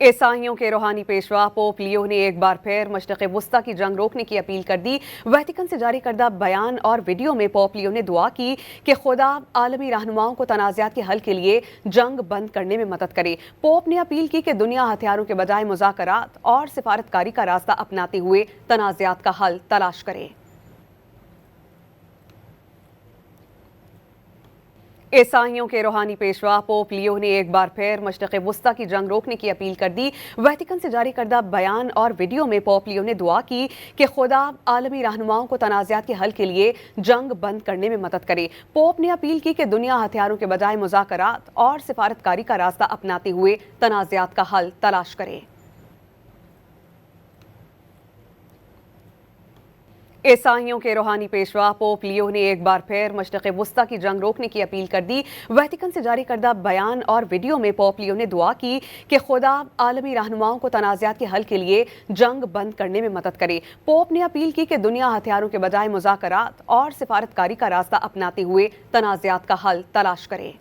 ईसाइयों के रूहानी पेशवा पोप लियो ने एक बार फिर मशरिक़ वस्ता की जंग रोकने की अपील कर दी। वेटिकन से जारी करदा बयान और वीडियो में पोप लियो ने दुआ की कि खुदा आलमी रहनुमाओं को तनाज़ात के हल के लिए जंग बंद करने में मदद करे। पोप ने अपील की कि दुनिया हथियारों के बजाय मुज़ाकरात और सिफारतकारी का रास्ता अपनाते हुए तनाज़ात का हल तलाश करे। ईसाइयों के रूहानी पेशवा पोप लियो ने एक बार फिर मशरिक़ वस्ता की जंग रोकने की अपील कर दी। वेटिकन से जारी करदा बयान और वीडियो में पोप लियो ने दुआ की कि खुदा आलमी रहनुमाओं को तनाज़ात के हल के लिए जंग बंद करने में मदद करे। पोप ने अपील की कि दुनिया हथियारों के बजाय मुज़ाकरात और सिफारतकारी का रास्ता अपनाते हुए तनाज़ात का हल तलाश करे। ईसाइयों के रूहानी पेशवा पोप लियो ने एक बार फिर मशरिक़ वस्ता की जंग रोकने की अपील कर दी। वेटिकन से जारी करदा बयान और वीडियो में पोप लियो ने दुआ की कि खुदा आलमी रहनुमाओं को तनाज़ात के हल के लिए जंग बंद करने में मदद करे। पोप ने अपील की कि दुनिया हथियारों के बजाय मुज़ाकरात और सिफारतकारी का रास्ता अपनाते हुए तनाज़ात का हल तलाश करे।